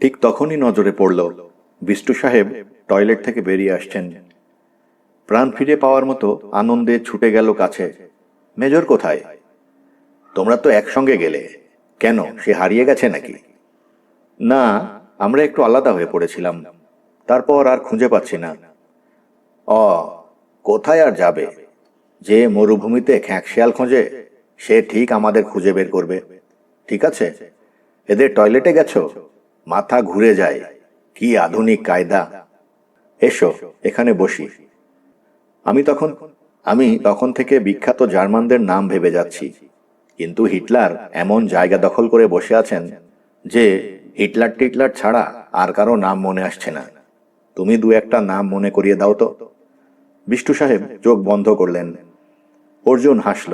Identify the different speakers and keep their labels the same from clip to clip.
Speaker 1: ঠিক তখনই নজরে পড়ল বিষ্টু সাহেব টয়লেট থেকে বেরিয়ে আসছেন। প্রাণ ফিরে পাওয়ার মতো আনন্দে ছুটে গেল কাছে। মেজর কোথায়? তোমরা তো একসঙ্গে গেলে, কেন সে হারিয়ে গেছে নাকি? না, আমরা একটু আলাদা হয়ে পড়েছিলাম, তারপর আর খুঁজে পাচ্ছি না। অ কোথায় আর যাবে? যে মরুভূমিতে খ্যাঁকশিয়াল খোঁজে সে ঠিক আমাদের খুঁজে বের করবে। ঠিক আছে, এদের টয়লেটে গেছো? মাথা ঘুরে যায়, কি আধুনিক কায়দা। এসো এখানে বসি। আমি তখন থেকে বিখ্যাত জার্মানদের নাম ভেবে যাচ্ছি, কিন্তু হিটলার এমন জায়গা দখল করে বসে আছেন যে হিটলার টিটলার ছাড়া আর কারো নাম মনে আসছে না। তুমি দু একটা নাম মনে করিয়ে দাও তো। বিষ্টু সাহেব চোখ বন্ধ করলেন। অর্জুন হাসল।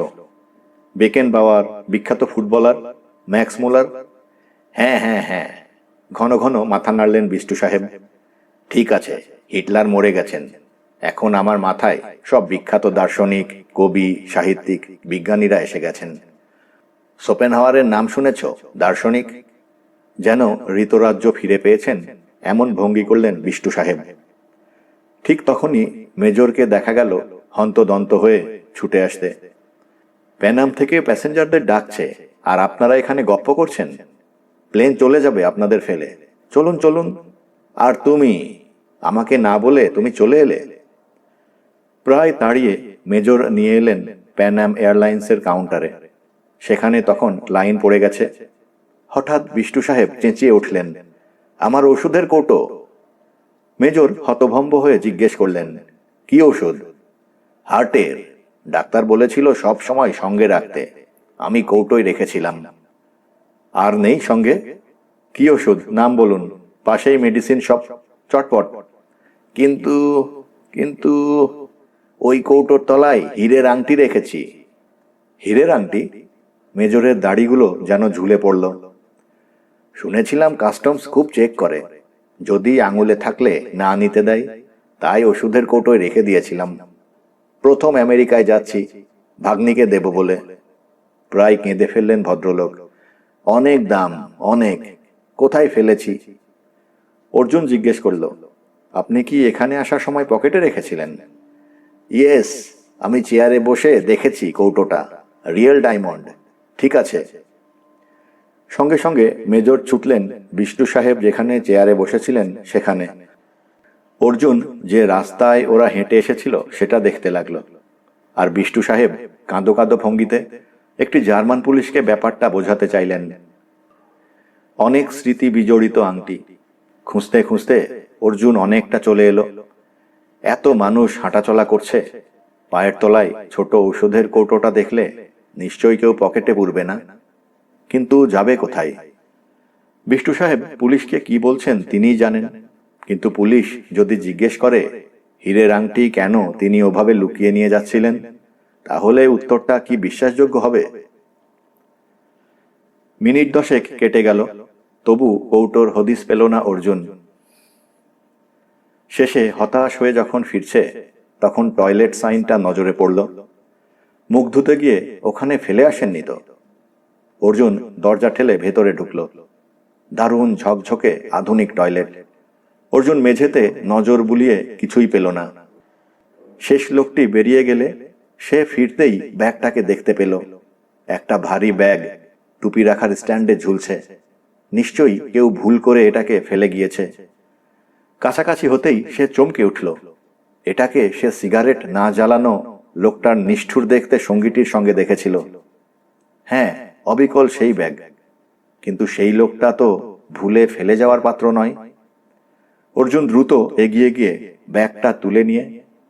Speaker 1: বেকেন বাওয়ার, বিখ্যাত ফুটবলার ম্যাক্স মুলার। হ্যাঁ হ্যাঁ হ্যাঁ, ঘন ঘন মাথা নাড়লেন বিষ্টু সাহেব। ঠিক আছে, হিটলার মরে গেছেন, এখন আমার মাথায় সব বিখ্যাত দার্শনিক, কবি, সাহিত্যিক, বিজ্ঞানীরা এসে গেছেন। শোপেনহাওয়ারের নাম শুনেছ? দার্শনিক। যেন ঋতরাজ্য ফিরে পেয়েছেন এমন ভঙ্গি করলেন বিষ্টু সাহেব। ঠিক তখনই মেজরকে দেখা গেল হন্তদন্ত হয়ে ছুটে আসতে। প্যানাম থেকে প্যাসেঞ্জারদের ডাকছে, আর আপনারা এখানে গপ্প করছেন? প্লেন চলে যাবে আপনাদের ফেলে। চলুন চলুন। আর তুমি, আমাকে না বলে তুমি চলে এলে। প্রায় দাঁড়িয়ে মেজর নিয়ে এলেন প্যানাম এয়ারলাইন্সের কাউন্টারে। সেখানে তখন লাইন পড়ে গেছে। হঠাৎ বিষ্টু সাহেব চেঁচিয়ে উঠলেন, আমার ওষুধের কৌটো! মেজর হতভম্ব হয়ে জিজ্ঞেস করলেন, কি ওষুধ? হার্টের। ডাক্তার বলেছিল সব সময় সঙ্গে রাখতে, আমি কৌটোয় রেখেছিলাম। আর নেই সঙ্গে? কি ওষুধ, নাম বলুন, পাশেই মেডিসিন শপ। চটপট। কিন্তু কিন্তু ওই কৌটোর তলায় হীরের আংটি রেখেছি। হীরের আংটি? মেজরের দাড়িগুলো যেন ঝুলে পড়ল। শুনেছিলাম কাস্টমস খুব চেক করে, যদি আঙুলে থাকলে না নিতে দেয়, তাই ওষুধের কৌটোয় রেখে দিয়েছিলাম। প্রথম আমেরিকায় যাচ্ছি, ভাগ্নিকে দেব বলে। প্রায় কেঁদে ফেললেন ভদ্রলোক। অনেক দাম, অনেক। কোথায় ফেলেছি? অর্জুন জিজ্ঞেস করল, আপনি কি এখানে আসার সময় পকেটে রেখেছিলেন? ইয়েস, আমি চেয়ারে বসে দেখেছি কৌটোটা, রিয়েল ডায়মন্ড। ঠিক আছে। সঙ্গে সঙ্গে মেজর ছুটলেন বিষ্টু সাহেব যেখানে চেয়ারে বসেছিলেন সেখানে। অর্জুন যে রাস্তায় ওরা হেঁটে এসেছিল সেটা দেখতে লাগলো, আর বিষ্টু সাহেব কাঁদো কাঁদো ভঙ্গিতে একটি জার্মান পুলিশকে ব্যাপারটা বোঝাতে চাইলেন। অনেক স্মৃতি বিজড়িত আংটি। খুঁজতে খুঁজতে অর্জুন অনেকটা চলে এলো। এত মানুষ হাঁটাচলা করছে, পায়ের তলায় ছোট ঔষধের কৌটোটা দেখলে নিশ্চয়ই কেউ পকেটে পুরবে না। কিন্তু যাবে কোথায়? বিষ্টু সাহেব পুলিশকে কি বলছেন তিনিই জানেন, কিন্তু পুলিশ যদি জিজ্ঞেস করে হীরের আংটি কেন তিনি ওভাবে লুকিয়ে নিয়ে যাচ্ছিলেন, তাহলে উত্তরটা কি বিশ্বাসযোগ্য হবে? মিনিট 10 কেটে গেল, তবু কৌটোর হদিস পেল না অর্জুন। শেষে হতাশ হয়ে যখন ফিরছে, তখন টয়লেট সাইনটা নজরে পড়ল। মুখ ধুতে গিয়ে ওখানে ফেলে আসেননি তো? অর্জুন দরজা ঠেলে ভেতরে ঢুকল। দারুণ ঝকঝকে আধুনিক টয়লেট। অর্জুন মেঝেতে নজর বুলিয়ে কিছুই পেল না। শেষ লোকটি বেরিয়ে গেলে সে ফিরতেই ব্যাগটাকে দেখতে পেল। একটা ভারী ব্যাগ টুপি রাখার স্ট্যান্ডে ঝুলছে। নিশ্চয়ই কেউ ভুল করে এটাকে ফেলে গিয়েছে। কাছাকাছি হতেই সে চমকে উঠল। এটাকে সে সিগারেট না জ্বালানো লোকটার নিষ্ঠুর দেখতে সঙ্গীটির সঙ্গে দেখেছিল। হ্যাঁ, অবিকল সেই ব্যাগ, কিন্তু সেই লোকটা তো ভুলে ফেলে যাওয়ার পাত্র নয়। অর্জুন দ্রুত এগিয়ে গিয়ে ব্যাগটা তুলে নিয়ে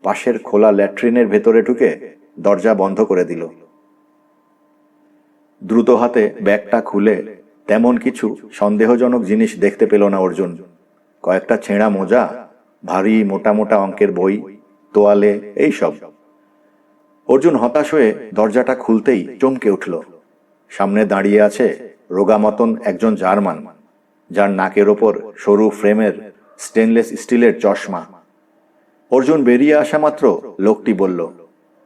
Speaker 1: পাশের খোলা ল্যাট্রিনের ভেতরে ঢুকে দরজা বন্ধ করে দিল। দ্রুত হাতে ব্যাগটা খুলে তেমন কিছু সন্দেহজনক জিনিস দেখতে পেল না অর্জুন। কয়েকটা ছেঁড়া মোজা, ভারী মোটা মোটা অঙ্কের বই, তোয়ালে, এইসব। অর্জুন হতাশ হয়ে দরজাটা খুলতেই চমকে উঠল। সামনে দাঁড়িয়ে আছে রোগা মতন একজন জার্মান, যার নাকের ওপর সরু ফ্রেমের স্টেনলেস স্টিলের চশমা। অর্জুন বেরিয়ে আসা মাত্র লোকটি বলল,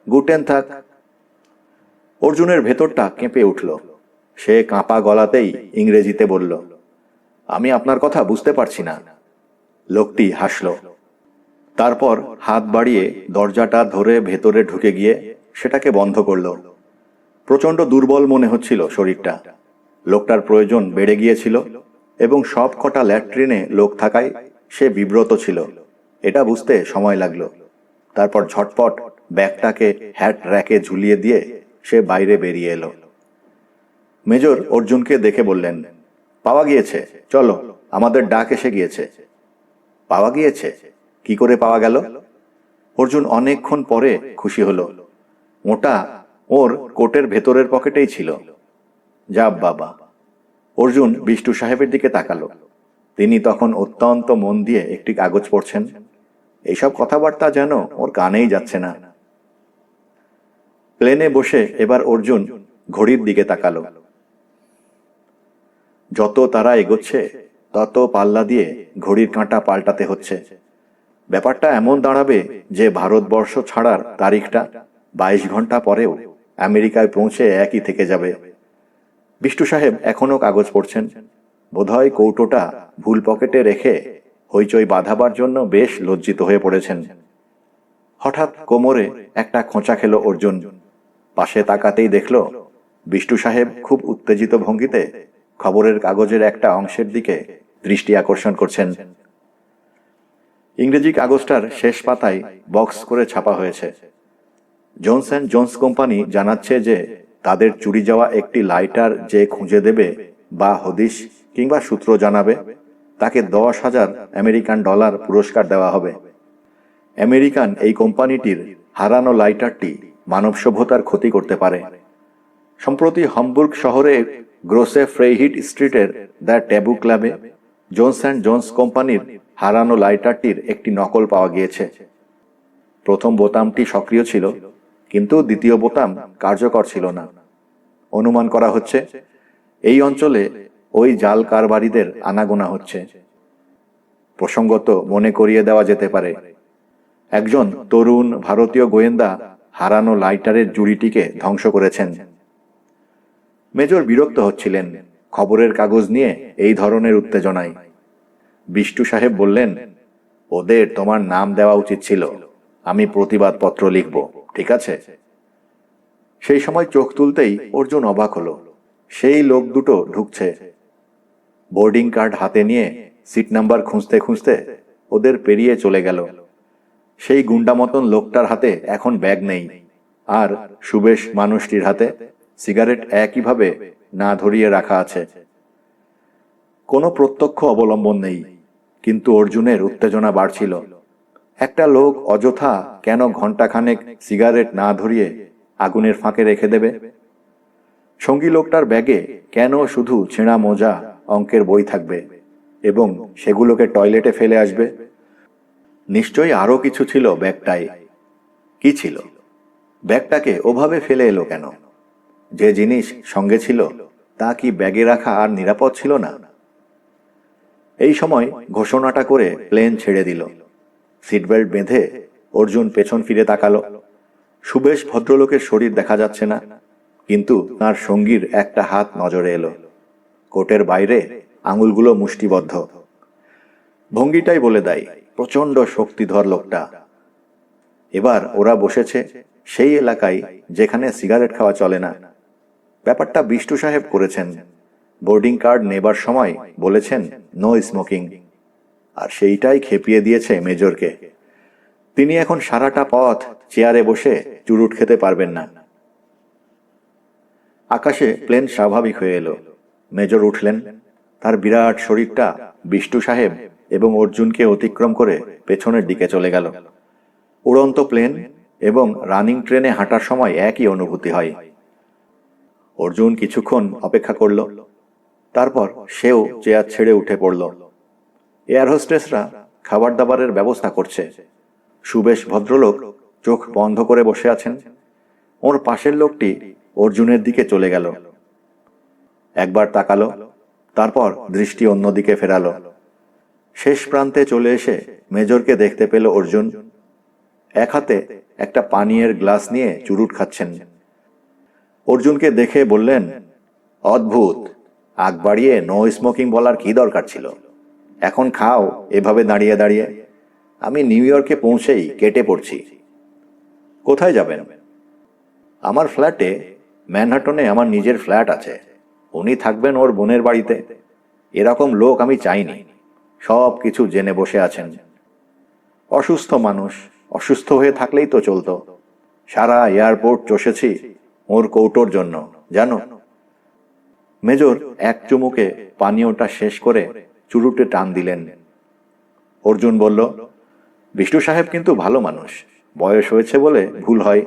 Speaker 1: গুটেন থাক। অর্জুনের ভেতরটা কেঁপে উঠল। সে কাঁপা গলাতেই ইংরেজিতে বলল, আমি আপনার কথা বুঝতে পারছি না। লোকটি হাসল। তারপর হাত বাড়িয়ে দরজাটা ধরে ভেতরে ঢুকে গিয়ে সেটাকে বন্ধ করল। প্রচণ্ড দুর্বল মনে হচ্ছিল শরীরটা। লোকটার প্রয়োজন বেড়ে গিয়েছিল এবং সব কটা ল্যাট্রিনে লোক থাকায় সে বিব্রত ছিল, এটা বুঝতে সময় লাগলো। তারপর ঝটপট ব্যাগটাকে হ্যাট র্যাকে ঝুলিয়ে দিয়ে সে বাইরে বেরিয়ে এলো। মেজর অর্জুনকে দেখে বললেন, পাওয়া গিয়েছে, চলো, আমাদের ডাক এসে গিয়েছে। পাওয়া গিয়েছে? কি করে পাওয়া গেল? অর্জুন অনেকক্ষণ পরে খুশি হলো। ওটা ওর কোটের ভেতরের পকেটেই ছিল। যা বাবা! অর্জুন বিষ্টু সাহেবের দিকে তাকালো। তিনি তখন অত্যন্ত মন দিয়ে একটি কাগজ পড়ছেন। এইসব কথাবার্তা যেন ওর কানেই যাচ্ছে না। প্লেনে বসে এবার অর্জুন ঘড়ির দিকে তাকালো। যত তারা এগোচ্ছে তত পাল্লা দিয়ে ঘড়ির কাঁটা পাল্টাতে হচ্ছে। ব্যাপারটা এমন দাঁড়াবে যে ভারতবর্ষ ছাড়ার তারিখটা 22 ঘন্টা পরেও আমেরিকায় পৌঁছে একই থেকে যাবে। বিষ্টু সাহেব এখনো কাগজ পড়ছেন। বোধহয় কৌটোটা ভুল পকেটে রেখে হইচই বাঁধাবার জন্য বেশ লজ্জিত হয়ে পড়েছেন। হঠাৎ কোমরে একটা খোঁচা খেল অর্জুন। পাশে তাকাতেই দেখল বিষ্টু সাহেব খুব উত্তেজিত ভঙ্গিতে খবরের কাগজের একটা অংশের দিকে দৃষ্টি আকর্ষণ করছেন। ইংরেজি কাগজটার শেষ পাতায় বক্স করে ছাপা হয়েছে। জোনস অ্যান্ড জোনস কোম্পানি জানাচ্ছে যে তাদের চুরি যাওয়া একটি লাইটার যে খুঁজে দেবে বা হদিশ কিংবা সূত্র জানাবে, তাকে 10,000 আমেরিকান ডলার পুরস্কার দেওয়া হবে। আমেরিকান এই কোম্পানিটির হারানো লাইটারটি মানব সভ্যতার ক্ষতি করতে পারে। সম্প্রতি হামবুর্গ শহরে গ্রোসে ফ্রেইহিট স্ট্রিটের দ্য ট্যাবু ক্লাবে জোনস অ্যান্ড জোনস কোম্পানির হারানো লাইটারটির একটি নকল পাওয়া গিয়েছে। প্রথম বোতামটি সক্রিয় ছিল, কিন্তু দ্বিতীয় বোতাম কার্যকর ছিল না। অনুমান করা হচ্ছে এই অঞ্চলে ওই জাল কারবারিদের আনাগোনা হচ্ছে। প্রসঙ্গত মনে করিয়ে দেওয়া যেতে পারে, একজন তরুণ ভারতীয় গোয়েন্দা হারানো লাইটারের জুড়িটিকে ধ্বংস করেছেন। মেজর বিরক্ত হচ্ছিলেন খবরের কাগজ নিয়ে এই ধরনের উত্তেজনায়। বিষ্টু সাহেব বললেন, ওদের তোমার নাম দেওয়া উচিত ছিল, আমি প্রতিবাদপত্র লিখব, ঠিক আছে? সেই সময় চোখ তুলতেই অর্জুন অবাক হলো। সেই লোক দুটো ঢুকছে। বোর্ডিং কার্ড হাতে নিয়ে সিট নাম্বার খুঁজতে খুঁজতে ওদের পেরিয়ে চলে গেল। সেই গুন্ডা মতন লোকটার হাতে এখন ব্যাগ নেই, আর সুবেশ মানুষটির হাতে সিগারেট একইভাবে না ধরিয়ে রাখা আছে। কোনো প্রত্যক্ষ অবলম্বন নেই, কিন্তু অর্জুনের উত্তেজনা বাড়ছিল। একটা লোক অযথা কেন ঘণ্টাখানেক সিগারেট না ধরিয়ে আগুনের ফাঁকে রেখে দেবে? সঙ্গী লোকটার ব্যাগে কেন শুধু ছেঁড়া মোজা, অঙ্কের বই থাকবে এবং সেগুলোকে টয়লেটে ফেলে আসবে? নিশ্চয়ই আরো কিছু ছিল ব্যাগটায়। কি ছিল? ব্যাগটাকে ওভাবে ফেলে এলো কেন? যে জিনিস সঙ্গে ছিল তা কি ব্যাগে রাখা আর নিরাপদ ছিল না? এই সময় ঘোষণাটা করে প্লেন ছেড়ে দিল। সিটবেল্ট বেঁধে অর্জুন পেছন ফিরে তাকালো। সুবেশ ভদ্রলোকের শরীর দেখা যাচ্ছে না, কিন্তু তার সঙ্গীর একটা হাত নজরে এলো। কোটের বাইরে আঙুলগুলো মুষ্টিবদ্ধ। ভঙ্গিটাই বলে দেয় প্রচণ্ড শক্তিধর লোকটা। এবার ওরা বসেছে সেই এলাকায় যেখানে সিগারেট খাওয়া চলে না। ব্যাপারটা বিষ্টু সাহেব করেছেন। বোর্ডিং কার্ড নেবার সময় বলেছেন নো স্মোকিং, আর সেইটাই খেপিয়ে দিয়েছে মেজরকে। তিনি এখন সারাটা পথ চেয়ারে বসে চুরুট খেতে পারবেন না। আকাশে প্লেন স্বাভাবিক হয়ে এলো। মেজর উঠলেন। তার বিরাট শরীরটা বিষ্টু সাহেব এবং অর্জুনকে অতিক্রম করে পেছনের দিকে চলে গেল। উড়ন্ত প্লেন এবং রানিং ট্রেনে হাঁটার সময় একই অনুভূতি হয়। অর্জুন কিছুক্ষণ অপেক্ষা করল, তারপর সেও চেয়ার ছেড়ে উঠে পড়ল। এয়ার হোস্টেসরা খাবার দাবারের ব্যবস্থা করছে। সুবেশ ভদ্রলোক চোখ বন্ধ করে বসে আছেন। ওর পাশের লোকটি অর্জুনের দিকে চলে গেল, একবার তাকালো, তারপর দৃষ্টি অন্যদিকে ফেরালো। শেষ প্রান্তে চলে এসে মেজরকে দেখতে পেল অর্জুন। এক হাতে একটা পানীয়ের গ্লাস নিয়ে চুরুট খাচ্ছেন। অর্জুনকে দেখে বললেন, অদ্ভুত, আগ বাড়িয়ে নো স্মোকিং বলার কি দরকার ছিল? এখন খাও এভাবে দাঁড়িয়ে দাঁড়িয়ে। আমি নিউ ইয়র্কে পৌঁছেই কেটে পড়ছি। কোথায় যাবেন? আমার ফ্ল্যাটে। ম্যানহাটনে আমার নিজের ফ্ল্যাট আছে। উনি থাকবেন ওর বোনের বাড়িতে। এরকম লোক আমি চাইনি। সব কিছু জেনে বসে আছেন। অসুস্থ মানুষ, অসুস্থ হয়ে থাকলেই তো চলতো। সারা এয়ারপোর্ট চষেছি ওর কৌটোর জন্য, জানো। মেজর এক চুমুকে পানীয়টা শেষ করে চুরুটে টান দিলেন। অর্জুন বলল, বিষ্ণু সাহেব কিন্তু ভালো মানুষ। বয়স হয়েছে বলে ভুল হয়।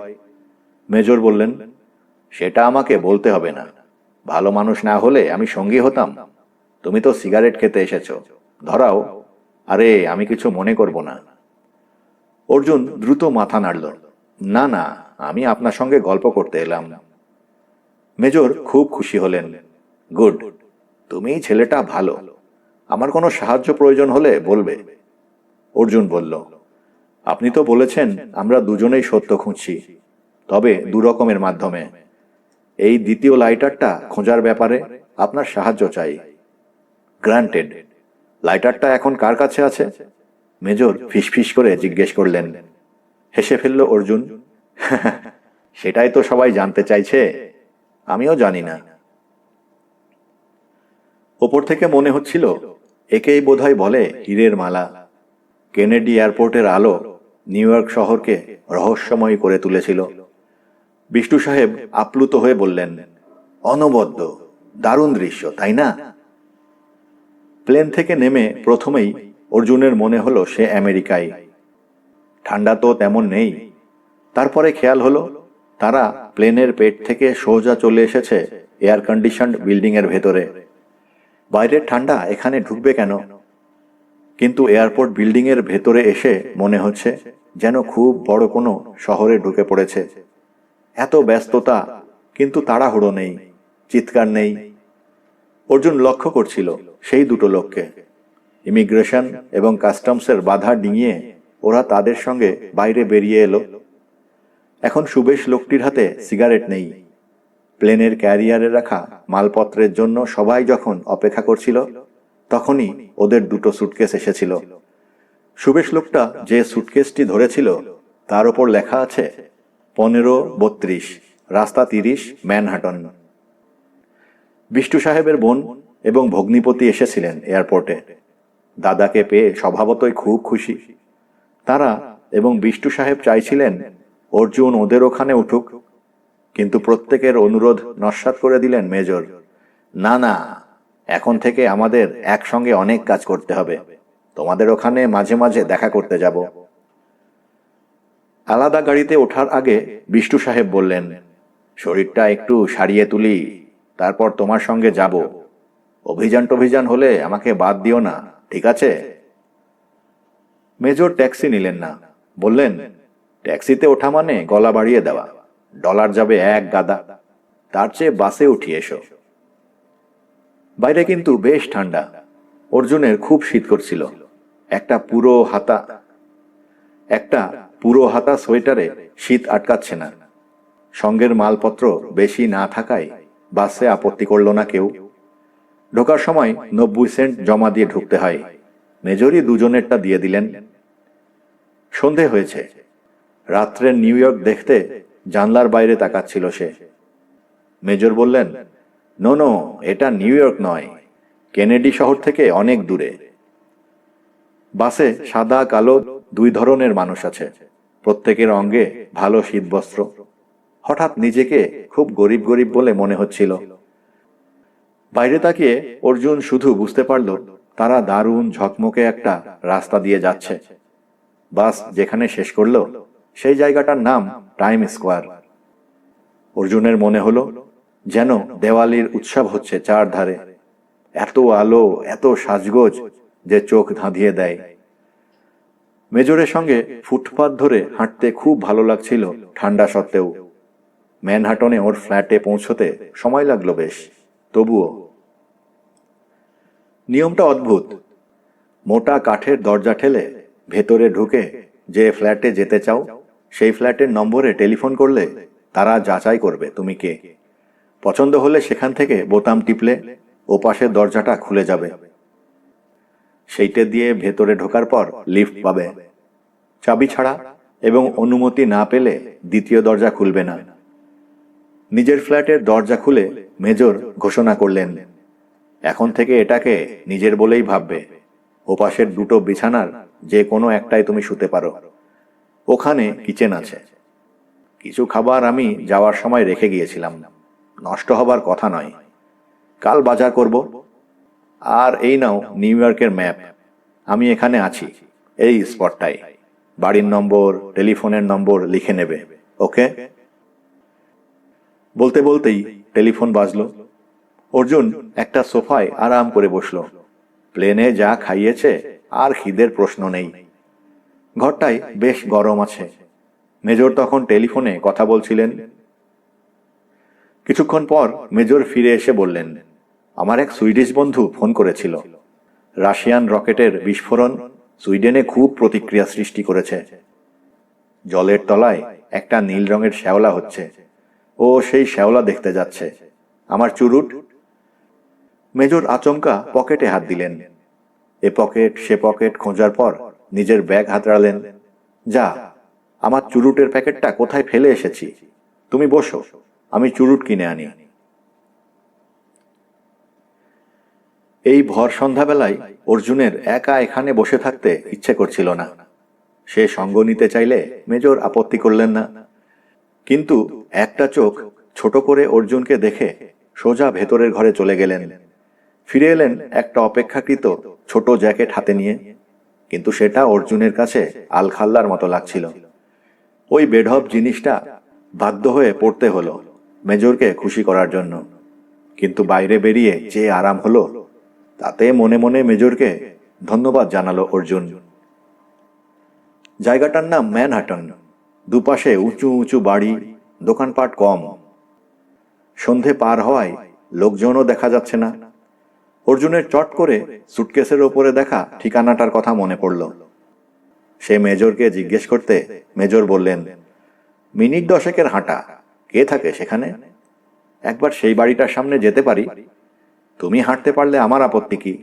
Speaker 1: মেজর বললেন, সেটা আমাকে বলতে হবে না। ভালো মানুষ না হলে আমি সঙ্গী হতাম? তুমি তো সিগারেট খেতে এসেছো, ধরাও। আরে আমি কিছু মনে করব না। অর্জুন দ্রুত মাথা নাড়ল। না না, আমি আপনার সঙ্গে গল্প করতে এলাম। মেজর খুব খুশি হলেন। গুড, তুমি ছেলেটা ভালো। আমার কোনো সাহায্য প্রয়োজন হলে বলবে। অর্জুন বলল, আপনি তো বলেছেন আমরা দুজনেই সত্য খুঁজছি, তবে দুরকমের মাধ্যমে। এই দ্বিতীয় লাইটারটা খোঁজার ব্যাপারে আপনার সাহায্য চাই। গ্রান্টেড। লাইটারটা এখন কার কাছে আছে? মেজর ফিসফিস করে জিজ্ঞেস করলেন। হেসে ফেলল অর্জুন। সেটাই তো সবাই জানতে চাইছে। আমিও জানি না। ওপর থেকে মনে হচ্ছিল একেই বোধহয় বলে হীরের মালা। কেনেডি এয়ারপোর্টের আলো নিউ ইয়র্ক শহরকে রহস্যময় করে তুলেছিল। বিষ্ণু সাহেব আপ্লুত হয়ে বললেন, অনবদ্য, দারুণ দৃশ্য, তাই না? প্লেন থেকে নেমে প্রথমেই অর্জুনের মনে হলো সে আমেরিকায়। ঠান্ডা তো তেমন নেই। তারপরে খেয়াল হলো তারা প্লেনের পেট থেকে সোজা চলে এসেছে এয়ার কন্ডিশনড বিল্ডিং এর ভেতরে। বাইরের ঠান্ডা এখানে ঢুকবে কেন? কিন্তু এয়ারপোর্ট বিল্ডিং এর ভেতরে এসে মনে হচ্ছে যেন খুব বড় কোনো শহরে ঢুকে পড়েছে। এত ব্যস্ততা, কিন্তু তাড়াহুড়ো নেই, চিৎকার নেই। অর্জুন লক্ষ্য করছিল সেই দুটো লোককে। ইমিগ্রেশন এবং কাস্টমসের বাধা ডিঙিয়ে ওরা তাদের সঙ্গে বাইরে বেরিয়ে এলো। এখন সুবেশ লোকটির হাতে সিগারেট নেই। প্লেনের ক্যারিয়ারে রাখা মালপত্রের জন্য সবাই যখন অপেক্ষা করছিল, তখনই ওদের দুটো সুটকেস এসেছিল। সুবেশ লোকটা যে সুটকেসটি ধরেছিল তার ওপর লেখা আছে 1532, রাস্তা 30, ম্যানহাটন। বিষ্ণু সাহেবের বোন এবং ভগ্নিপতি এসেছিলেন এয়ারপোর্টে। দাদাকে পেয়ে স্বভাবতই খুব খুশি। তারা এবং বিষ্ণু সাহেব চাইছিলেন অর্জুন ওদের ওখানে উঠুক, কিন্তু প্রত্যেকের অনুরোধ নস্যাৎ করে দিলেন মেজর। না না, এখন থেকে আমাদের একসঙ্গে অনেক কাজ করতে হবে। তোমাদের ওখানে মাঝে মাঝে দেখা করতে যাব। আলাদা গাড়িতে ওঠার আগে বিষ্ণু সাহেব বললেন, শরীরটা একটু সারিয়ে তুলি, তারপর তোমার সঙ্গে যাব। অভিযান হলে আমাকে বাদ দিও না, ঠিক আছে? মেজর ট্যাক্সি নিলেন না। বললেন, ট্যাক্সিতে ওঠা মানে গলা বাড়িয়ে দেওয়া। ডলার যাবে এক গাদা। তার চেয়ে বাসে উঠি এসো। বাইরে কিন্তু বেশ ঠান্ডা। অর্জুনের খুব শীত করছিল। একটা পুরো হাতা সোয়েটারে শীত আটকাচ্ছে না। সঙ্গের মালপত্র বেশি না থাকায় বাসে আপত্তি করল না কেউ। ঢোকার সময় 90 সেন্ট জমা দিয়ে ঢুকতে হয়। মেজরই দুজনেরটা দিয়ে দিলেন। সন্ধে হয়েছে। রাত্রের নিউ ইয়র্ক দেখতে জানলার বাইরে তাকাচ্ছিল সে। মেজর বললেন, নো, এটা নিউ ইয়র্ক নয়, কেনেডি শহর থেকে অনেক দূরে। বাসে সাদা কালো দুই ধরনের মানুষ আছে। প্রত্যেকের অঙ্গে ভালো শীতবস্ত্র। হঠাৎ নিজেকে খুব গরিব গরিব বলে মনে হচ্ছিল। বাইরে তাকিয়ে অর্জুন শুধু বুঝতে পারল তারা দারুণ ঝকমকে একটা রাস্তা দিয়ে যাচ্ছে। বাস যেখানে শেষ করল সেই জায়গাটার নাম টাইম স্কোয়ার। অর্জুনের মনে হলো যেন দেওয়ালির উৎসব হচ্ছে চারধারে। এত আলো, এত সাজগোজ যে চোখ ধাঁধিয়ে দেয়। মেজরের সঙ্গে ফুটপাত ধরে হাঁটতে খুব ভালো লাগছিল ঠান্ডা সত্ত্বেও। ম্যানহাটনে ওর ফ্ল্যাটে পৌঁছতে সময় লাগলো বেশ, তবুও। নিয়মটা অদ্ভুত। মোটা কাঠের দরজা ঠেলে ভেতরে ঢুকে যে ফ্ল্যাটে যেতে চাও সেই ফ্ল্যাটের নম্বরে টেলিফোন করলে তারা যাচাই করবে তুমি কে। পছন্দ হলে সেখান থেকে বোতাম টিপলে ওপাশের দরজাটা খুলে যাবে। সেইটা দিয়ে ভেতরে ঢোকার পর লিফট পাবে। চাবি ছাড়া এবং অনুমতি না পেলে দ্বিতীয় দরজা খুলবে না। নিজের ফ্ল্যাটের দরজা খুলে মেজর ঘোষণা করলেন, এখন থেকে এটাকে নিজের বলেই ভাববে। ওপাশের দুটো বিছানার যে কোনো একটাই তুমি শুতে পারো। ওখানে কিচেন আছে। কিছু খাবার আমি যাওয়ার সময় রেখে গিয়েছিলাম, নষ্ট হবার কথা নয়। কাল বাজার করব। আর এই নাও নিউ ইয়র্কের ম্যাপ। আমি এখানে আছি, এই স্পটটায়। বাড়ির নম্বর, টেলিফোনের নম্বর লিখে নেবে, ওকে? বলতে বলতেই টেলিফোন বাজলো। অর্জুন একটা সোফায় আরাম করে বসলো। প্লেনে যা খাইয়েছে আর খিদের প্রশ্ন নেই। ঘরটায় বেশ গরম আছে। মেজর তখন টেলিফোনে কথা বলছিলেন। কিছুক্ষণ পর মেজর ফিরে এসে বললেন, আমার এক সুইডিশ বন্ধু ফোন করেছিল। রাশিয়ান রকেটের বিস্ফোরণ সুইডেনে খুব প্রতিক্রিয়া সৃষ্টি করেছে। জলের তলায় একটা নীল রঙের শ্যাওলা হচ্ছে। ও সেই শ্যাওলা দেখতে যাচ্ছে। আমার চুরুট। মেজর আচমকা পকেটে হাত দিলেন। এ পকেট সে পকেট খোঁজার পর নিজের ব্যাগ হাতড়ালেন। যা, আমার চুরুটের প্যাকেটটা কোথায় ফেলে এসেছি। তুমি বসো, আমি চুরুট কিনে আনি। এই ভর সন্ধ্যাবেলায় অর্জুনের একা এখানে বসে থাকতে ইচ্ছে করছিল না। সে সঙ্গ নিতে চাইলে মেজর আপত্তি করলেন না। কিন্তু একটা চোখ ছোট করে অর্জুনকে দেখে সোজা ভেতরের ঘরে চলে গেলেন। ফিরে এলেন একটা অপেক্ষাকৃত ছোট জ্যাকেট হাতে নিয়ে। কিন্তু সেটা অর্জুনের কাছে আলখাল্লার মতো লাগছিল। ওই বেঢপ জিনিসটা বাধ্য হয়ে পড়তে হলো মেজরকে খুশি করার জন্য। কিন্তু বাইরে বেরিয়ে যে আরাম হলো, তাতে মনে মনে মেজরকে ধন্যবাদ জানালো অর্জুন। জায়গাটার নাম ম্যানহাটন। দুপাশে উঁচু উঁচু বাড়ি, দোকানপাট কম। সন্ধে পার হওয়ায় লোকজনও দেখা যাচ্ছে না। অর্জুনের চট করে সুটকেসের ওপরে দেখা ঠিকানাটার কথা মনে পড়ল। সে মেজরকে জিজ্ঞেস করতে মেজর বললেন, মিনিট 10 হাঁটা। কে থাকে সেখানে? একবার সেই বাড়িটার সামনে যেতে পারি। তুমি হাঁটতে পারলে আমার আপত্তি কি?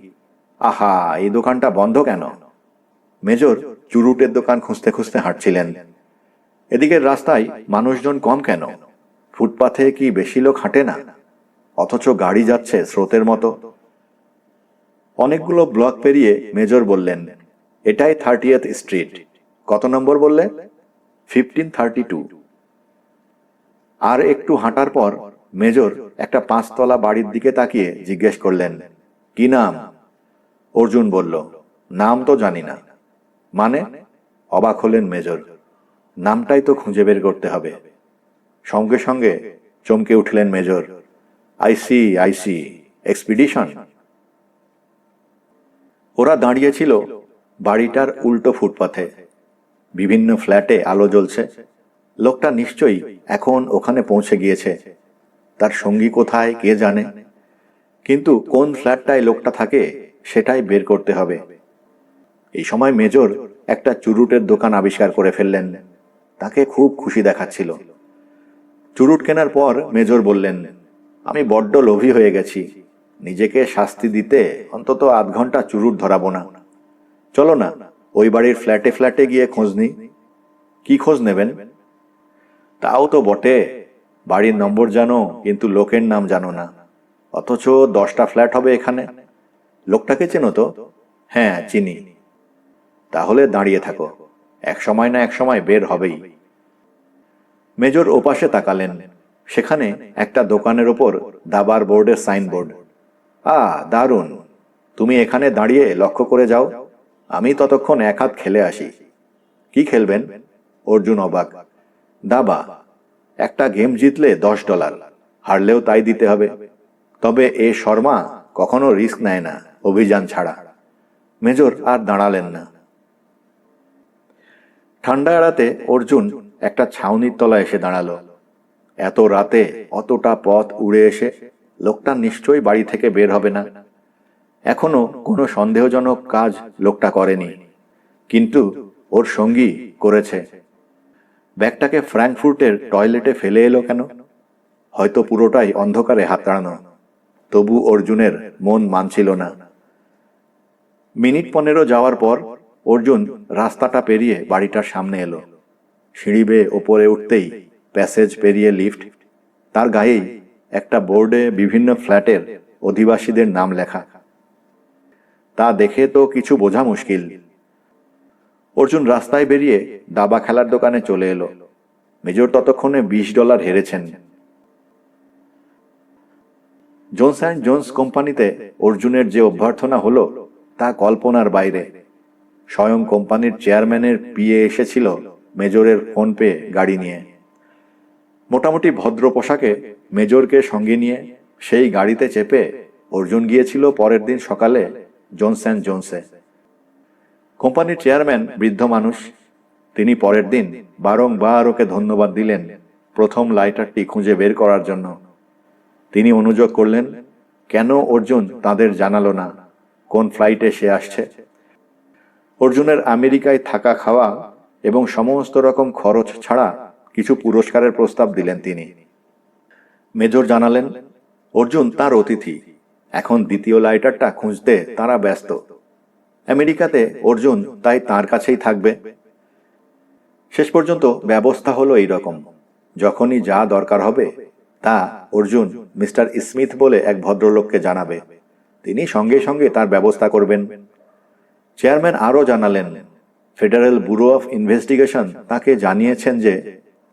Speaker 1: আহা, এই দোকানটা বন্ধ কেন? মেজর চুরুটের দোকান খুঁজতে খুঁজতে হাঁটছিলেন। এদিকের রাস্তায় মানুষজন কম কেন? ফুটপাথে কি বেশি লোক হাঁটে না? অথচ গাড়ি যাচ্ছে স্রোতের মতো। অনেকগুলো ব্লক পেরিয়ে মেজর বললেন, এটাই 30th স্ট্রিট। কত নম্বর বললে? 1532। আর একটু হাঁটার পর মেজর একটা 5 তলা বাড়ির দিকে তাকিয়ে জিজ্ঞেস করলেন, কি নাম? অর্জুন বলল, নাম তো জানি না। মানে? অবাক হলেন মেজর। নামটাই তো খুঁজে বের করতে হবে। সঙ্গে সঙ্গে চমকে উঠলেন মেজর। আইসি, এক্সপিডিশন। ওরা দাঁড়িয়েছিল বাড়িটার উল্টো ফুটপাথে। বিভিন্ন ফ্ল্যাটে আলো জ্বলছে। লোকটা নিশ্চয়ই এখন ওখানে পৌঁছে গিয়েছে। তার সঙ্গী কোথায় কে জানে। কিন্তু কোন ফ্ল্যাটটায় লোকটা থাকে সেটাই বের করতে হবে। এই সময় মেজর একটা চুরুটের দোকান আবিষ্কার করে ফেললেন। তাকে খুব খুশি দেখাচ্ছিল। চুরুট কেনার পর মেজর বললেন, আমি বড্ড লোভী হয়ে গেছি। নিজেকে শাস্তি দিতে অন্তত 8 ঘন্টা চুরুট ধরাবো না। চলো না, ওই বাড়ির ফ্ল্যাটে ফ্ল্যাটে গিয়ে খোঁজ নিই। কি খোঁজ নেবেন? তাও তো বটে, বাড়ির নম্বর জানো কিন্তু লোকের নাম জানো না। অথচ 10টা ফ্ল্যাট হবে এখানে। লোকটাকে চেনো তো? হ্যাঁ, চিনি। তাহলে দাঁড়িয়ে থাকো, এক সময় না এক সময় বের হবেই। মেজর ওপাশে তাকালেন। সেখানে একটা দোকানের ওপর দাবার বোর্ডের সাইনবোর্ড। দারুণ। তুমি এখানে দাঁড়িয়ে লক্ষ্য করে যাও, আমি ততক্ষণ এক হাত খেলে আসি। কি খেলবেন? অর্জুন অবাক। দাবা। একটা গেম জিতলে $10, হারলেও তাই দিতে হবে। তবে এ শর্মা কখনো রিস্ক নেয় না অভিযান ছাড়া। মেজর আর দাঁড়ালেন না। ঠান্ডা এড়াতে অর্জুন একটা ছাউনির তলায় এসে দাঁড়ালো। এত রাতে অতটা পথ উড়ে এসে লোকটা নিশ্চয়ই বাড়ি থেকে বের হবে না। এখনো কোনো সন্দেহজনক কাজ লোকটা করেনি, কিন্তু ওর সঙ্গী করেছে। ব্যাগটাকে ফ্র্যাঙ্কফুর্টের টয়লেটে ফেলে এলো কেন? হয়তো পুরোটাই অন্ধকারে হাতড়ানো। তবু অর্জুনের মন মানছিল না। মিনিট 15 যাওয়ার পর অর্জুন রাস্তাটা পেরিয়ে বাড়িটার সামনে এলো। সিঁড়ি বেয়ে ওপরে উঠতেই প্যাসেজ পেরিয়ে লিফট, তার গায়েই একটা বোর্ডে বিভিন্ন ফ্ল্যাটের অধিবাসীদের নাম লেখা। তা দেখে তো কিছু বোঝা মুশকিল। অর্জুন রাস্তায় বেরিয়ে দাবা খেলার দোকানে চলে এলো। মেজর ততক্ষণে $20 হেরেছেন। জোন্স অ্যান্ড জোন্স কোম্পানিতে অর্জুনের যে অভ্যর্থনা হলো তা কল্পনার বাইরে। স্বয়ং কোম্পানির চেয়ারম্যানের পিএ এসেছিল মেজরের ফোন পেয়ে গাড়ি নিয়ে। মোটামুটি ভদ্র পোশাকে মেজরকে সঙ্গে নিয়ে সেই গাড়িতে চেপে অর্জুন গিয়েছিল পরের দিন সকালে জোন্স অ্যান্ড জোন্সে। কোম্পানির চেয়ারম্যান বৃদ্ধ মানুষ। তিনি পরের দিন বারংবার ওকে ধন্যবাদ দিলেন প্রথম লাইটারটি খুঁজে বের করার জন্য। তিনি অনুযোগ করলেন কেন অর্জুন তাদের জানালো না কোন ফ্লাইটে সে আসছে। অর্জুনের আমেরিকায় থাকা খাওয়া এবং সমস্ত রকম খরচ ছাড়া কিছু পুরস্কারের প্রস্তাব দিলেন তিনি। মেজর জানালেন অর্জুন তার অতিথি, এখন দ্বিতীয় লাইটারটা খুঁজতে তারা ব্যস্ত। আমেরিকাতে অর্জুন তাই তার কাছেই থাকবে। শেষ পর্যন্ত ব্যবস্থা হলো এইরকম, যখনই যা দরকার হবে তা অর্জুন মিস্টার স্মিথ বলে এক ভদ্রলোককে জানাবে, তিনি সঙ্গে সঙ্গে তার ব্যবস্থা করবেন। চেয়ারম্যান আরও জানালেন ফেডারেল ব্যুরো অফ ইনভেস্টিগেশন তাকে জানিয়েছেন যে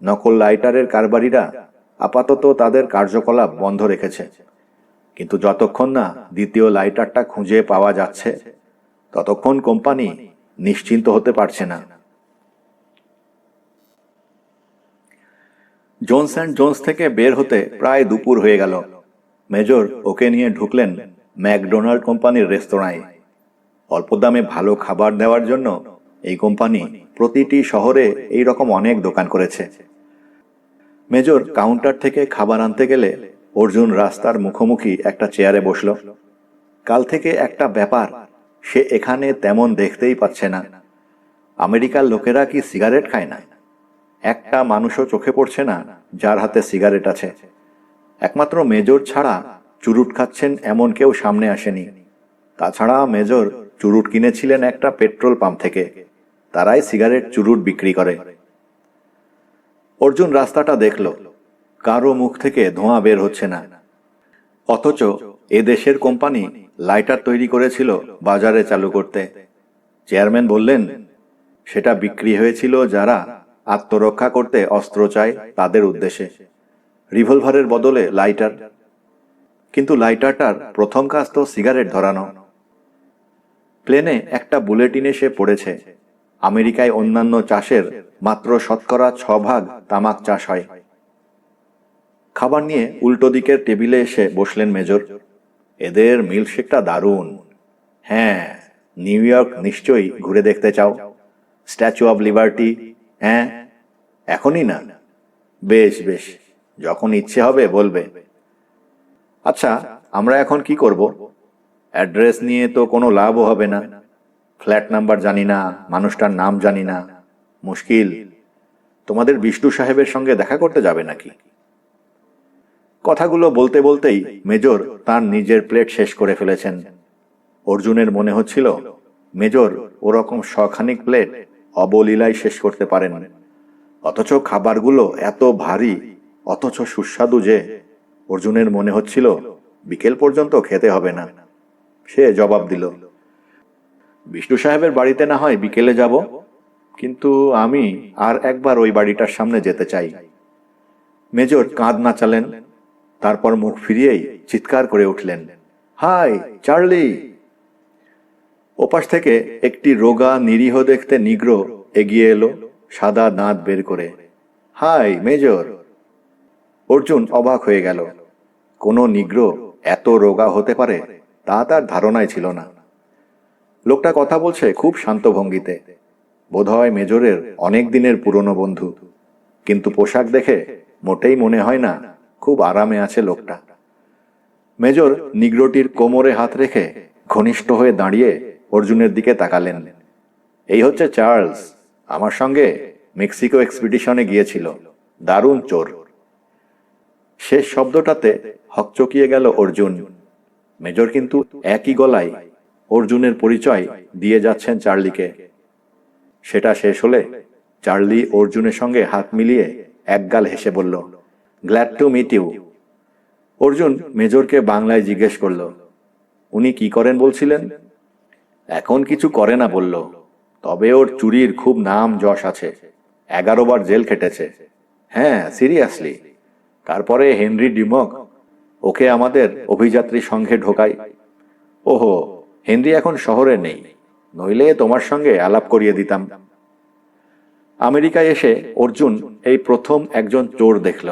Speaker 1: নকল লাইটারের কারবারিরা আপাতত তাদের কার্যকলাপ বন্ধ রেখেছে, কিন্তু যতক্ষণ না দ্বিতীয় লাইটারটা খুঁজে পাওয়া যাচ্ছে ততক্ষণ কোম্পানি নিশ্চিন্ত হতে পারছে না। জোন্স অ্যান্ড জোন্স থেকে বের হতে প্রায় দুপুর হয়ে গেল। মেজর ওকে নিয়ে ঢুকলেন ম্যাকডোনাল্ড কোম্পানির রেস্তোরাঁয়। অল্প দামে ভালো খাবার দেওয়ার জন্য এই কোম্পানি প্রতিটি শহরে এই রকম অনেক দোকান করেছে। মেজর কাউন্টার থেকে খাবার আনতে গেলে অর্জুন রাস্তার মুখোমুখি একটা চেয়ারে বসল। কাল থেকে একটা ব্যাপার সে এখানে তেমন দেখতেই পাচ্ছে না। আমেরিকার লোকেরা কি সিগারেট খায় না? একটা মানুষও চোখে পড়ছে না যার হাতে সিগারেট আছে। একমাত্র মেজর ছাড়া চুরুট খাচ্ছেন এমন কেউ সামনে আসেনি। তাছাড়া মেজর চুরুট কিনেছিলেন একটা পেট্রোল পাম্প থেকে, তারাই সিগারেট চুরুট বিক্রি করে। অর্জুন রাস্তাটা দেখল, কারো মুখ থেকে ধোঁয়া বের হচ্ছে না। অথচ এ দেশের কোম্পানি লাইটার তৈরি করেছিল বাজারে চালু করতে। চেয়ারম্যান বললেন সেটা বিক্রি হয়েছিল যারা আত্মরক্ষা করতে অস্ত্র চায় তাদের উদ্দেশ্যে, রিভলভারের বদলে লাইটার। কিন্তু লাইটারটার প্রথম কাজ তো সিগারেট ধরানো। প্লেনে একটা বুলেটিন এসে পড়েছে আমেরিকায় অন্যান্য চাষের মাত্র 6% তামাক চাষ হয়। খাবার নিয়ে উল্টো দিকের টেবিলে এসে বসলেন মেজর। এদের মিল্কশেকটা দারুণ। হ্যাঁ, নিউ ইয়র্ক নিশ্চয়ই ঘুরে দেখতে চাও? Statue of liberty? হ্যাঁ, এখনই না? বেশ বেশ, যখন ইচ্ছে হবে বলবে। আচ্ছা, আমরা এখন কি করব? অ্যাড্রেস নিয়ে তো কোনো লাভও হবে না। ফ্ল্যাট নাম্বার জানি না, মানুষটার নাম জানি না, মুশকিল। তোমাদের বিষ্ণু সাহেবের সঙ্গে দেখা করতে যাবে নাকি? কথাগুলো বলতে বলতেই মেজর তার নিজের প্লেট শেষ করে ফেলেছেন। অর্জুনের মনে হচ্ছিল মেজর ওরকম শখানিক প্লেট অবলীলায় শেষ করতে পারেন। অথচ খাবারগুলো এত ভারী অথচ সুস্বাদু যে অর্জুনের মনে হচ্ছিল বিকেল পর্যন্ত খেতে হবে না। সে জবাব দিল, বিষ্ণু সাহেবের বাড়িতে না হয় বিকেলে যাব, কিন্তু আমি আর একবার ওই বাড়িটার সামনে যেতে চাই। মেজর কাঁধ নাচালেন, তারপর মুখ ফিরিয়েই চিৎকার করে উঠলেন, হাই চার্লি! ওপাশ থেকে একটি রোগা নিরীহ দেখতে নিগ্রো এগিয়ে এলো সাদা দাঁত বের করে। High major! অর্জুন অবাক হয়ে গেল। কোনো নিগ্রো এত রোগা হতে পারে তা তার ধারণায় ছিল না। লোকটা কথা বলছে খুব শান্ত ভঙ্গিতে, বোধহয় মেজরের অনেক দিনের পুরনো বন্ধু, কিন্তু পোশাক দেখে মোটেই মনে হয় না খুব আরামে আছে লোকটা। মেজর নিগ্রোটির কোমরে হাত রেখে ঘনিষ্ঠ হয়ে দাঁড়িয়ে অর্জুনের দিকে তাকালেন। এই হচ্ছে চার্লস, আমার সঙ্গে মেক্সিকো এক্সপিডিশনে গিয়েছিল, দারুণ চোর। শেষ শব্দটাতে হকচকিয়ে গেল অর্জুন। মেজর কিন্তু একই গলায় অর্জুনের পরিচয় দিয়ে যাচ্ছেন চার্লিকে। সেটা শেষ হলে চার্লি অর্জুনের সঙ্গে হাত মিলিয়ে একগাল হেসে বলল, glad to meet you. Arjun মেজরকে বাংলায় জিজ্ঞেস করল, উনি কি করেন বলছিলেন? এখন কিছু করে না বলল, তবে ওর চুরির খুব নাম যশ আছে, 11 বার জেল খেটেছে। হ্যাঁ, সিরিয়াসলি। তারপরে হেনরি ডিমক ওকে আমাদের অভিযাত্রী সংঘে ঢোকায়। ওহো, হেনরি এখন শহরে নেই, নইলে তোমার সঙ্গে আলাপ করিয়ে দিতাম। আমেরিকায় এসে অর্জুন এই প্রথম একজন চোর দেখল,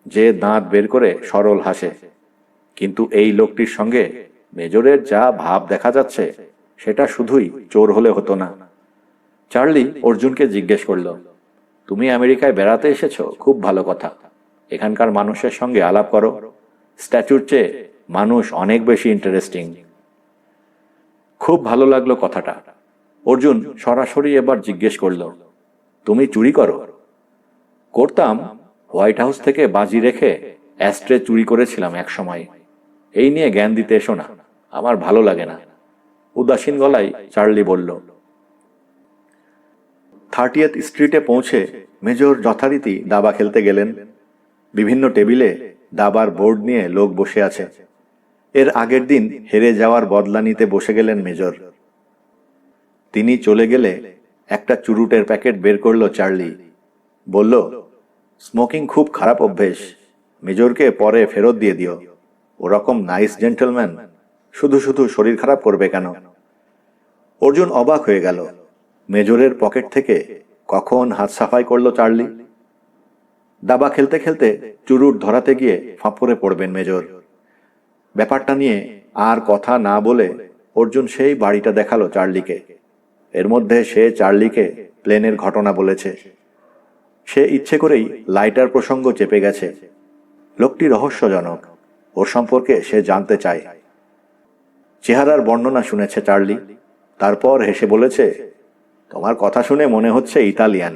Speaker 1: যে দাঁত বের করে সরল হাসে। কিন্তু এই লোকটির সঙ্গে মেজরের যা ভাব দেখা যাচ্ছে, সেটা শুধুই চোর হলে হতো না। চার্লি অর্জুনকে জিজ্ঞেস করল, তুমি আমেরিকায় বেড়াতে এসেছো, খুব ভালো কথা। এখানকার মানুষের সঙ্গে আলাপ করো, স্ট্যাচুর চেয়ে মানুষ অনেক বেশি ইন্টারেস্টিং। খুব ভালো লাগলো কথাটা। অর্জুন সরাসরি এবার জিজ্ঞেস করল, তুমি চুরি করো? করতাম, হোয়াইট হাউস থেকে বাজি রেখে অ্যাস্ট্রে চুরি করেছিলাম এক সময়। এই নিয়ে জ্ঞান দিতে এসো না, আমার ভালো লাগে না, উদাসীন গলায় চার্লি বলল। 30th স্ট্রিটে পৌঁছে মেজর যথারীতি দাবা খেলতে গেলেন। বিভিন্ন টেবিলে দাবার বোর্ড নিয়ে লোক বসে আছে। এর আগের দিন হেরে যাওয়ার বদলা নিতে বসে গেলেন মেজর। তিনি চলে গেলে একটা চুরুটের প্যাকেট বের করল চার্লি। বলল, স্মোকিং খুব খারাপ অভ্যেস, মেজরকে পরে ফেরত দিয়ে দিও। ওরকম নাইস জেন্টলম্যান শুধু শুধু শরীর খারাপ করবে কেন? অর্জুন অবাক হয়ে গেল। মেজরের পকেট থেকে কখন হাত সাফাই করলো চার্লি? দাবা খেলতে খেলতে চুরুট ধরাতে গিয়ে ফাঁপড়ে পড়বেন মেজর। ব্যাপারটা নিয়ে আর কথা না বলে অর্জুন সেই বাড়িটা দেখালো চার্লিকে। এর মধ্যে সে চার্লিকে প্লেনের ঘটনা বলেছে। সে ইচ্ছে করেই লাইটার প্রসঙ্গ চেপে গেছে। লোকটি রহস্যজনক, ওর সম্পর্কে সে জানতে চায়। চেহারার বর্ণনা শুনেছে চার্লি, তারপর হেসে বলেছে, তোমার কথা শুনে মনে হচ্ছে ইতালিয়ান।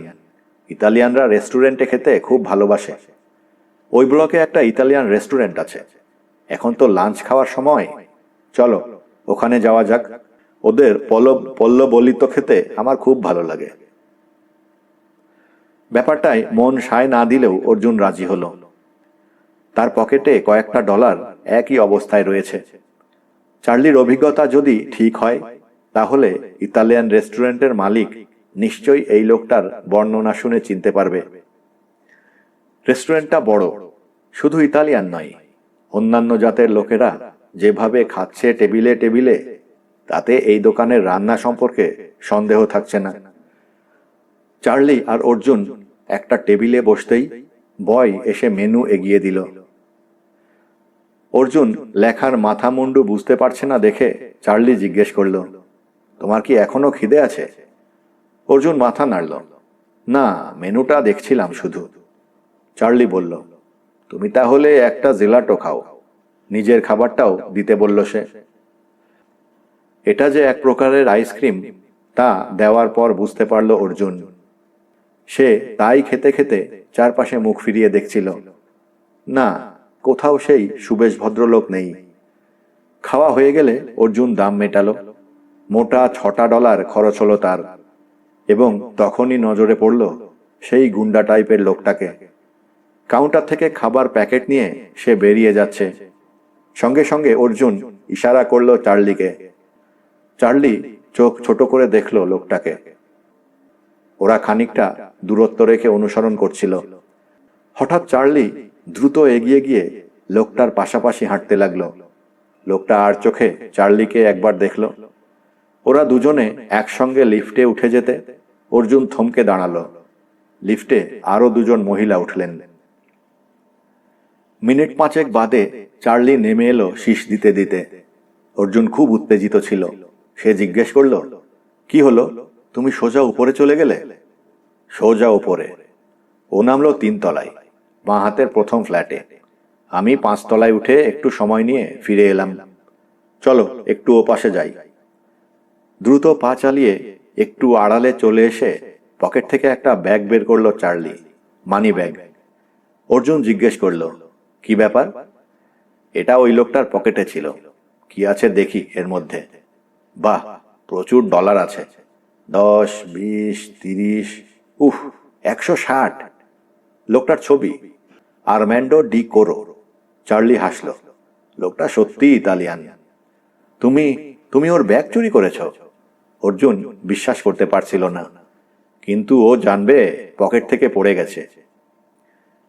Speaker 1: ইতালিয়ানরা রেস্টুরেন্টে খেতে খুব ভালোবাসে। ওই ব্লকে একটা ইতালিয়ান রেস্টুরেন্ট আছে। এখন তো লাঞ্চ খাওয়ার সময়, চলো ওখানে যাওয়া যাক। ওদের পল্লবলিত খেতে আমার খুব ভালো লাগে। ব্যাপারটায় মন সায় না দিলেও অর্জুন রাজি হলো। তার পকেটে কয়েকটা ডলার একই অবস্থায় রয়েছে। চার্লির অভিজ্ঞতা যদি ঠিক হয়, তাহলে ইতালিয়ান রেস্টুরেন্টের মালিক নিশ্চয়ই এই লোকটার বর্ণনা শুনে চিনতে পারবে। রেস্টুরেন্টটা বড়, শুধু ইতালিয়ান নয়, অন্যান্য জাতের লোকেরা যেভাবে খাচ্ছে টেবিলে টেবিলে, তাতে এই দোকানের রান্না সম্পর্কে সন্দেহ থাকছে না। চার্লি আর অর্জুন একটা টেবিলে বসতেই বয় এসে মেনু এগিয়ে দিল। অর্জুন লেখার মাথা মুন্ডু বুঝতে পারছে না দেখে চার্লি জিজ্ঞেস করল, তোমার কি এখনো খিদে আছে? অর্জুন মাথা নাড়ল, না, মেনুটা দেখছিলাম শুধু। চার্লি বলল, তুমি তাহলে একটা জেলাটো খাও। নিজের খাবারটাও দিতে বলল সে। এটা যে এক প্রকারের আইসক্রিম, তা দেওয়ার পর বুঝতে পারল অর্জুন। সে তাই খেতে খেতে চারপাশে মুখ ফিরিয়ে দেখছিল। না, কোথাও সেই সুবেশ ভদ্রলোক নেই। খাওয়া হয়ে গেলে অর্জুন দাম মেটালো। মোটা $6 খরচ হলো তার। এবং তখনই নজরে পড়ল সেই গুন্ডা টাইপের লোকটাকে। কাউন্টার থেকে খাবার প্যাকেট নিয়ে সে বেরিয়ে যাচ্ছে। সঙ্গে সঙ্গে অর্জুন ইশারা করল চার্লিকে। চার্লি চোখ ছোট করে দেখল লোকটাকে। ওরা খানিকটা দূরত্ব রেখে অনুসরণ করছিল। হঠাৎ চার্লি দ্রুত এগিয়ে গিয়ে লোকটার পাশাপাশি হাঁটতে লাগলো। লোকটা আর চোখে চার্লিকে একবার দেখল। ওরা দুজনে একসঙ্গে লিফটে উঠে যেতে অর্জুন থমকে দাঁড়ালো। লিফটে আরো দুজন মহিলা উঠলেন। মিনিট 5 বাদে চার্লি নেমে এলো শীষ দিতে দিতে। অর্জুন খুব উত্তেজিত ছিল। সে জিজ্ঞেস করল, কি হলো, তুমি সোজা উপরে চলে গেলে? সোজা উপরে? ও নামলো 3 তলায়, বাঁ হাতের প্রথম ফ্ল্যাটে। আমি 5 তলায় উঠে একটু সময় নিয়ে ফিরে এলাম। চলো একটু ওপাশে যাই। দ্রুত পা চালিয়ে একটু আড়ালে চলে এসে পকেট থেকে একটা ব্যাগ বের করলো চার্লি, মানি ব্যাগ। অর্জুন জিজ্ঞেস করল, কি ব্যাপার? এটা ওই লোকটার পকেটে ছিল, কি আছে দেখি এর মধ্যে। বাহ, প্রচুর ডলার আছে। 10, 20, 30, উফ, 160। লোকটার ছবি, আর্মান্ডো ডি কোরো। চার্লি হাসল। লোকটা সত্যি ইতালিয়ান। তুমি তুমি ওর ব্যাগ চুরি করেছ? অর্জুন বিশ্বাস করতে পারছিল না, কিন্তু ও জানবে পকেট থেকে পড়ে গেছে।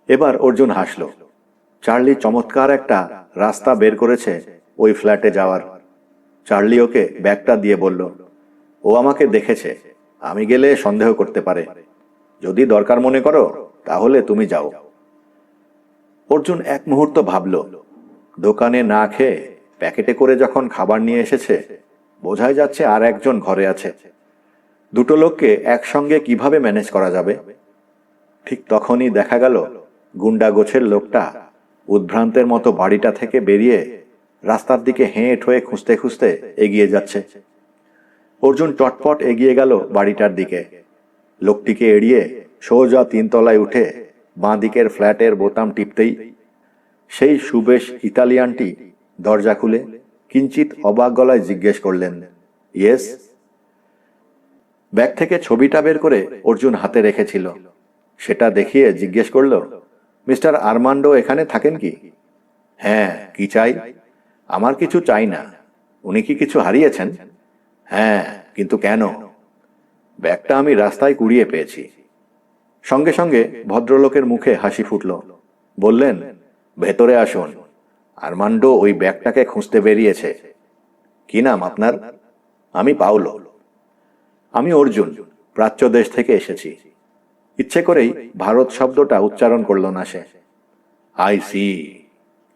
Speaker 1: এবার অর্জুন হাসল। চার্লি চমৎকার একটা রাস্তা বের করেছে ওই ফ্ল্যাটে যাওয়ার। চার্লি ওকে ব্যাগটা দিয়ে বলল, ও আমাকে দেখেছে, আমি গেলে সন্দেহ করতে পারে। যদি দরকার মনে করো তাহলে তুমি যাও। অর্জুন এক মুহূর্ত ভাবল, দোকানে না খেয়ে প্যাকেটে করে যখন খাবার নিয়ে এসেছে, বোঝাই যাচ্ছে আর একজন ঘরে আছে। দুটো লোককে একসঙ্গে কিভাবে ম্যানেজ করা যাবে? ঠিক তখনই দেখা গেল গুন্ডা গোছের লোকটা উদ্ভ্রান্তের মতো বাড়িটা থেকে বেরিয়ে রাস্তার দিকে হেঁট হয়ে খুঁজতে খুঁজতে এগিয়ে যাচ্ছে। অর্জুন চটপট এগিয়ে গেল বাড়িটার দিকে। লোকটিকে এড়িয়ে সোজা 3 তলায় উঠে বাঁ দিকের ফ্ল্যাটের বোতাম টিপতেই সেই সুবেশ ইতালিয়ানটি দরজা খুলে কিঞ্চিত অবাক গলায় জিজ্ঞেস করলেন, ইয়েস? ব্যাগ থেকে ছবিটা বের করে অর্জুন হাতে রেখেছিল, সেটা দেখিয়ে জিজ্ঞেস করল, মিস্টার আর্মান্ডো এখানে থাকেন কি? হ্যাঁ, কি চাই? আমার কিছু চাই না। উনি কি কিছু হারিয়েছেন? হ্যাঁ, কিন্তু কেন? ব্যাগটা আমি রাস্তায় কুড়িয়ে পেয়েছি। সঙ্গে সঙ্গে ভদ্রলোকের মুখে হাসি ফুটল। বললেন, ভেতরে আসুন। আর্মান্ডো ওই ব্যাগটাকে খুঁজতে বেরিয়েছে। কি নাম আপনার? আমি পাউলো। আমি অর্জুন, প্রাচ্য দেশ থেকে এসেছি। ইচ্ছে করেই ভারত শব্দটা উচ্চারণ করল না সে। আই সি,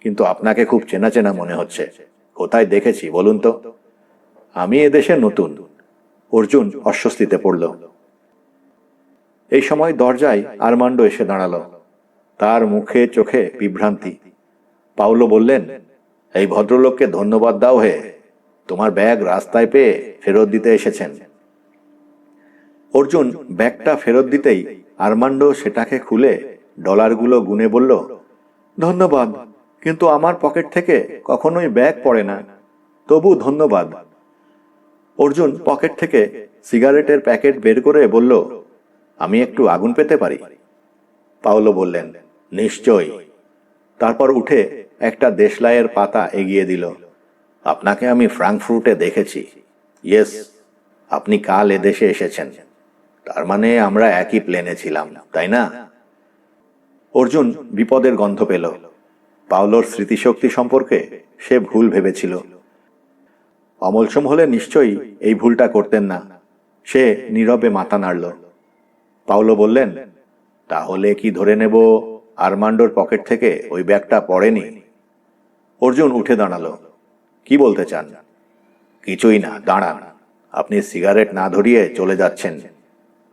Speaker 1: কিন্তু আপনাকে খুব চেনা চেনা মনে হচ্ছে। কোথায় দেখেছি বলুন তো? আমি এদেশে নতুন। অর্জুন অস্বস্তিতে পড়ল। এই সময় দরজায় আর্মান্ডো এসে দাঁড়াল। তার মুখে চোখে বিভ্রান্তি। পাউলো বললেন, এই ভদ্রলোককে ধন্যবাদ দাও হে, তোমার ব্যাগ রাস্তায় পেয়ে ফেরত দিতে এসেছেন। অর্জুন ব্যাগটা ফেরত দিতেই আর্মান্ডো সেটাকে খুলে ডলারগুলো গুনে বলল, ধন্যবাদ, কিন্তু আমার পকেট থেকে কখনোই ব্যাগ পড়ে না, তবু ধন্যবাদ। অর্জুন পকেট থেকে সিগারেটের প্যাকেট বের করে বলল, আমি একটু আগুন পেতে পারি? পাউলো বললেন, নিশ্চয়ই। তারপর উঠে একটা দেশলাইয়ের পাতা এগিয়ে দিল। আপনাকে আমি ফ্রাঙ্কফুর্টে দেখেছি। ইয়েস, আপনি কাল এদেশে এসেছেন। তার মানে আমরা একই প্লেনে ছিলাম, তাই না? অর্জুন বিপদের গন্ধ পেল। পাউলোর স্মৃতিশক্তি সম্পর্কে সে ভুল ভেবেছিল। অমলসম হলে নিশ্চয়ই এই ভুলটা করতেন না। সে নীরবে মাথা নাড়ল। পাউলো বললেন, তাহলে কি ধরে নেব আর্মান্ডোর পকেট থেকে ওই ব্যাগটা পড়েনি? অর্জুন উঠে দাঁড়ালো। কি বলতে চান? কিছুই না, দাঁড়ান। আপনি সিগারেট না ধরিয়ে চলে যাচ্ছেন,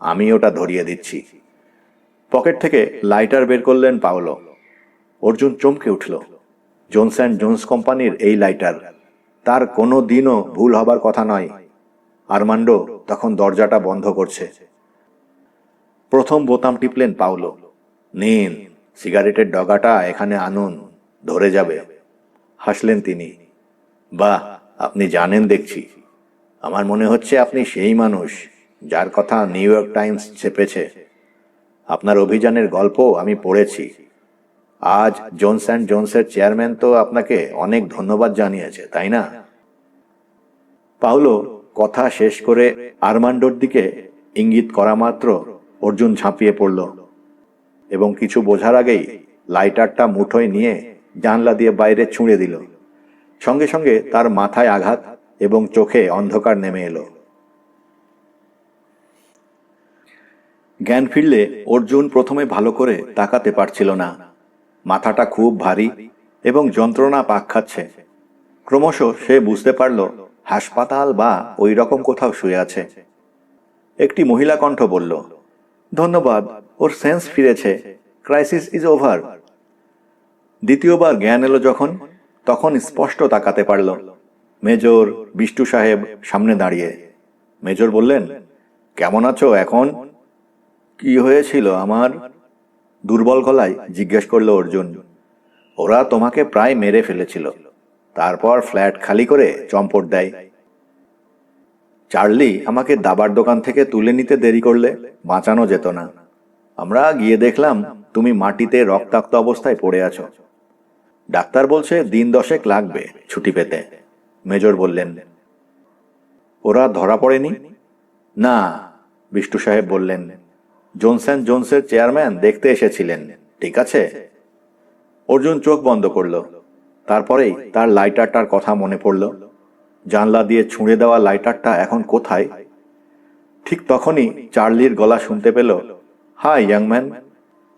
Speaker 1: আমি ওটা ধরিয়ে দিচ্ছি। পকেট থেকে লাইটার বের করলেন পাউলো। অর্জুন চমকে উঠল। জোনস অ্যান্ড জোনস কোম্পানির এই লাইটার। তার কোনো দিনও ভুল হবার কথা নয়। আর্মান্ডো তখন দরজাটা বন্ধ করছে। প্রথম বোতাম টিপলেন পাউলো। নিন, সিগারেটের ডগাটা এখানে আনুন, ধরে যাবে। হাসলেন তিনি। বাহ, আপনি জানেন দেখছি। আমার মনে হচ্ছে আপনি সেই মানুষ যার কথা নিউ ইয়র্ক টাইমস ছেপেছে। আপনার অভিযানের গল্প আমি পড়েছি। আজ জোনস অ্যান্ড জোনসের চেয়ারম্যান তো আপনাকে অনেক ধন্যবাদ জানিয়েছে, তাই না? পাউলো কথা শেষ করে আর্মান্ডোর দিকে ইঙ্গিত করা মাত্র অর্জুন ঝাঁপিয়ে পড়ল এবং কিছু বোঝার আগেই লাইটারটা মুঠোয় নিয়ে জানলা দিয়ে বাইরে ছুঁড়ে দিল। সঙ্গে সঙ্গে তার মাথায় আঘাত এবং চোখে অন্ধকার নেমে এলো। জ্ঞান ফিরলে অর্জুন প্রথমে ভালো করে তাকাতে পারছিল না। মাথাটা খুব ভারী এবং যন্ত্রণা পাক খাচ্ছে। ক্রমশ সে বুঝতে পারল হাসপাতাল বা ওই রকম কোথাও শুয়ে আছে। একটি মহিলা কণ্ঠ বলল, ধন্যবাদ, ওর সেন্স ফিরেছে, ক্রাইসিস ইজ ওভার। দ্বিতীয়বার জ্ঞান এলো যখন, তখন স্পষ্ট তাকাতে পারল। মেজর বিষ্টু সাহেব সামনে দাঁড়িয়ে। মেজর বললেন, কেমন আছো এখন? কি হয়েছিল আমার? দুর্বল গলায় জিজ্ঞেস করল অর্জুন। ওরা তোমাকে প্রায় মেরে ফেলেছিল। তারপর ফ্ল্যাট খালি করে চম্পট দেয়। চার্লি আমাকে দাবার দোকান থেকে তুলে নিতে দেরি করলে বাঁচানো যেত না। আমরা গিয়ে দেখলাম তুমি মাটিতে রক্তাক্ত অবস্থায় পড়ে আছো। ডাক্তার বলছে দিন 10 লাগবে ছুটি পেতে। মেজর বললেন। ওরা ধরা পড়েনি? না, বিষ্টু সাহেব বললেন। জোনস অ্যান্ড জোনসের চেয়ারম্যান দেখতে এসেছিলেন, ঠিক আছে? অর্জুন চোখ বন্ধ করল। তারপরেই তার লাইটারটার কথা মনে পড়ল। জানলা দিয়ে ছুঁড়ে দেওয়া লাইটারটা এখন কোথায়? ঠিক তখনই চার্লির গলা শুনতে পেল, hi young man,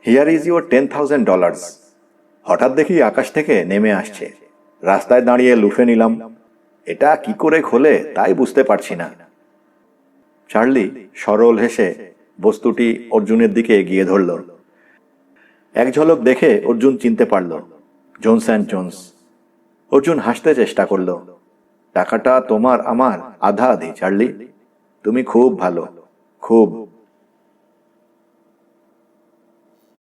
Speaker 1: here is your $10,000। হঠাৎ দেখি আকাশ থেকে নেমে আসছে। রাস্তায় দাঁড়িয়ে লুফে নিলাম। এটা কি করে খোলে তাই বুঝতে পারছি না। চার্লি সরল হেসে বস্তুটি অর্জুনের দিকে এগিয়ে ধরল। এক ঝলক দেখে অর্জুন চিনতে পারল, জোনস অ্যান্ড জোনস। অর্জুন হাসতে চেষ্টা করল। টাকাটা তোমার আমার আধা আধি চার্লি। তুমি খুব ভালো, খুব।